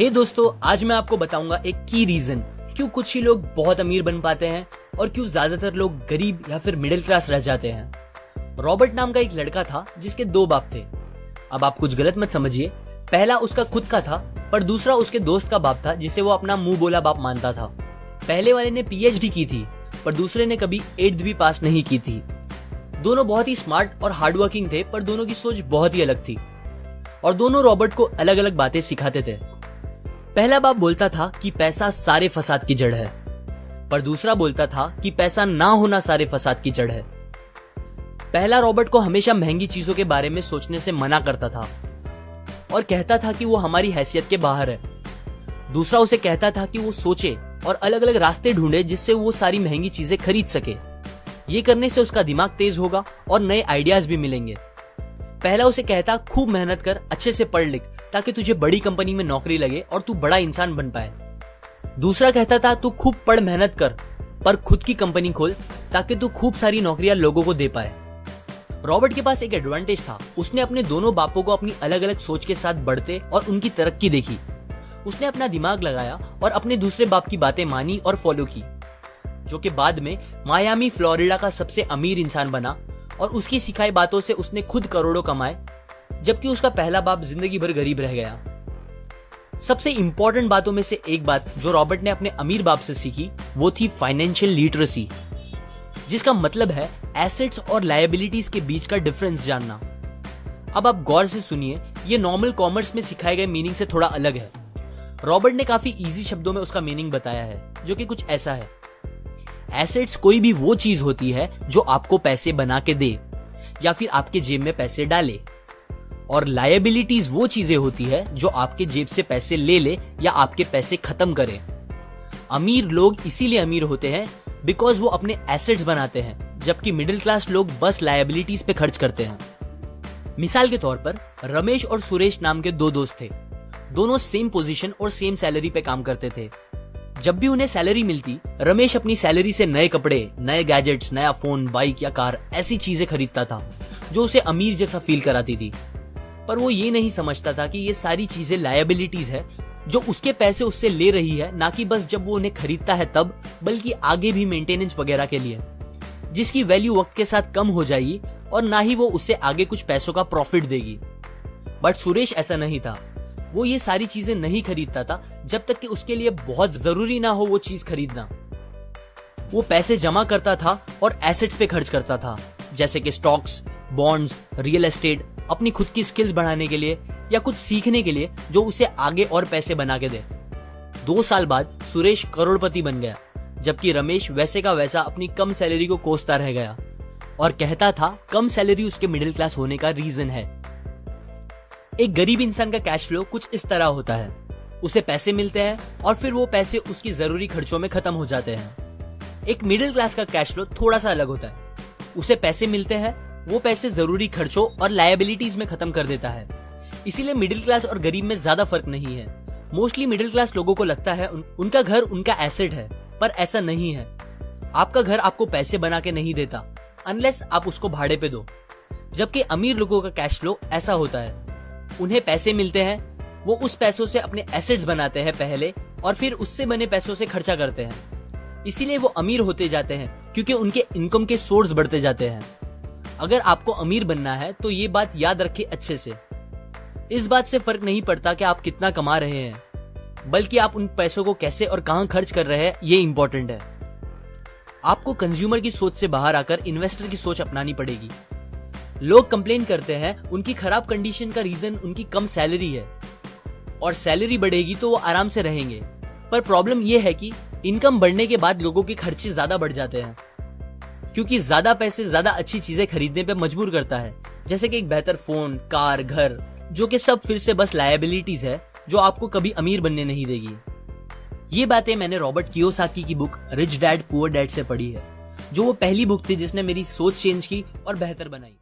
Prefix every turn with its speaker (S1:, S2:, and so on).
S1: हे दोस्तों, आज मैं आपको बताऊंगा एक की रीजन क्यों कुछ ही लोग बहुत अमीर बन पाते हैं और क्यों ज्यादातर लोग गरीब या फिर मिडिल क्लास रह जाते हैं। रॉबर्ट नाम का एक लड़का था जिसके दो बाप थे। अब आप कुछ गलत मत समझिए, पहला उसका खुद का था पर दूसरा उसके दोस्त का बाप था जिसे वो अपना मुंह बोला बाप मानता था। पहले वाले ने पीएचडी की थी पर दूसरे ने कभी 8th भी पास नहीं की थी। दोनों बहुत ही स्मार्ट और हार्डवर्किंग थे पर दोनों की सोच बहुत ही अलग थी और दोनों रॉबर्ट को अलग अलग बातें सिखाते थे। पहला बाप बोलता था कि पैसा सारे फसाद की जड़ है, पर दूसरा बोलता था कि पैसा ना होना सारे फसाद की जड़ है। पहला रॉबर्ट को हमेशा महंगी चीजों के बारे में सोचने से मना करता था और कहता था कि वो हमारी हैसियत के बाहर है। दूसरा उसे कहता था कि वो सोचे और अलग अलग रास्ते ढूंढे जिससे वो सारी महंगी चीजें खरीद सके। ये करने से उसका दिमाग तेज होगा और नए आइडियाज भी मिलेंगे। पहला उसे कहता खूब मेहनत कर, अच्छे से पढ़ लिख ताकि तुझे बड़ी कंपनी में नौकरी लगे और तू बड़ा इंसान बन पाए। दूसरा कहता था तू खूब पढ़ मेहनत कर पर खुद की कंपनी खोल ताकि तू खूब सारी नौकरियां लोगों को दे पाए। रॉबर्ट के पास एक एडवांटेज था, उसने अपने दोनों बापों को अपनी अलग अलग सोच के साथ बढ़ते और उनकी तरक्की देखी। उसने अपना दिमाग लगाया और अपने दूसरे बाप की बातें मानी और फॉलो की, जो कि बाद में मायामी फ्लोरिडा का सबसे अमीर इंसान बना और उसकी सिखाई बातों से उसने खुद करोड़ों कमाए, जबकि उसका पहला बाप जिंदगी भर गरीब रह गया। सबसे इंपॉर्टेंट बातों में से एक बात जो रॉबर्ट ने अपने अमीर बाप से सीखी वो थी फाइनेंशियल लिटरेसी, जिसका मतलब है एसेट्स और लायबिलिटीज के बीच का डिफरेंस जानना। अब आप गौर से सुनिए, ये नॉर्मल कॉमर्स में सिखाए गए मीनिंग से थोड़ा अलग है। रॉबर्ट ने काफी इजी शब्दों में उसका मीनिंग बताया है, जो कि कुछ ऐसा है। एसेट्स कोई भी वो चीज होती है जो आपको पैसे बना के दे या फिर आपके जेब में पैसे डाले, और लायबिलिटीज वो चीजें होती है जो आपके जेब से पैसे ले ले या आपके पैसे खत्म करे। अमीर लोग इसीलिए अमीर होते हैं बिकॉज वो अपने एसेट्स बनाते हैं, जबकि मिडिल क्लास लोग बस लायबिलिटीज पे खर्च करते हैं। मिसाल के तौर पर रमेश और सुरेश नाम के दो दोस्त थे। दोनों सेम पोजीशन और सेम सैलरी पे काम करते थे। जब भी उन्हें सैलरी मिलती, रमेश अपनी सैलरी से नए कपड़े, नए गैजेट्स, नया फोन, बाइक या कार ऐसी चीजें खरीदता था जो उसे अमीर जैसा फील कराती थी। पर वो ये नहीं समझता था कि ये सारी चीजें लायबिलिटीज है जो उसके पैसे उससे ले रही है, ना कि बस जब वो उन्हें खरीदता है तब, बल्कि आगे भी मेंटेनेंस वगैरह के लिए, जिसकी वैल्यू वक्त के साथ कम हो जाएगी और ना ही वो उससे आगे कुछ पैसों का प्रॉफिट देगी। बट सुरेश ऐसा नहीं था। वो ये सारी चीजें नहीं खरीदता था जब तक कि उसके लिए बहुत जरूरी ना हो वो चीज खरीदना। वो पैसे जमा करता था और एसेट्स पे खर्च करता था, जैसे कि स्टॉक्स, बॉन्ड्स, रियल एस्टेट, अपनी खुद की स्किल्स बढ़ाने के लिए या कुछ सीखने के लिए जो उसे आगे और पैसे बना के दे। 2 साल बाद सुरेश करोड़पति बन गया, जबकि रमेश वैसे का वैसा अपनी कम सैलरी को कोसता रह गया और कहता था कम सैलरी उसके मिडिल क्लास होने का रीजन है। एक गरीब इंसान का कैश फ्लो कुछ इस तरह होता है। उसे पैसे मिलते हैं और फिर वो पैसे उसकी जरूरी खर्चों में खत्म हो जाते हैं। एक मिडिल क्लास का कैश फ्लो थोड़ा सा अलग होता है। उसे पैसे मिलते हैं, वो पैसे जरूरी खर्चों और लायबिलिटीज में खत्म कर देता है। इसीलिए मिडिल क्लास और गरीब में ज्यादा फर्क नहीं है। मोस्टली मिडिल क्लास लोगों को लगता है उनका घर उनका एसेट है, पर ऐसा नहीं है। आपका घर आपको पैसे बना के नहीं देता अनलेस आप उसको भाड़े पे दो, जबकि अमीर लोगों का कैश फ्लो ऐसा होता है। उन्हें पैसे मिलते हैं, वो उस पैसों से अपने एसेट्स बनाते हैं पहले और फिर उससे बने पैसों से खर्चा करते हैं। इसीलिए वो अमीर होते जाते हैं क्योंकि उनके इनकम के सोर्स बढ़ते जाते हैं। अगर आपको अमीर बनना है तो ये बात याद रखिए अच्छे से। इस बात से फर्क नहीं पड़ता कि आप कितना कमा रहे हैं, बल्कि आप उन पैसों को कैसे और कहां खर्च कर रहे हैं, ये इंपॉर्टेंट है। आपको कंज्यूमर की सोच से बाहर आकर इन्वेस्टर की सोच अपनानी पड़ेगी। लोग कंप्लेन करते हैं उनकी खराब कंडीशन का रीजन उनकी कम सैलरी है और सैलरी बढ़ेगी तो वो आराम से रहेंगे। पर प्रॉब्लम ये है कि इनकम बढ़ने के बाद लोगों के खर्चे ज्यादा बढ़ जाते हैं, क्योंकि ज्यादा पैसे ज्यादा अच्छी चीजें खरीदने पे मजबूर करता है, जैसे कि एक बेहतर फोन, कार, घर, जो कि सब फिर से बस लायबिलिटीज है जो आपको कभी अमीर बनने नहीं देगी। ये बातें मैंने रॉबर्ट कियोसाकी की book rich dad poor dad से पढ़ी है, जो वो पहली बुक थी जिसने मेरी सोच चेंज की और बेहतर बनाई।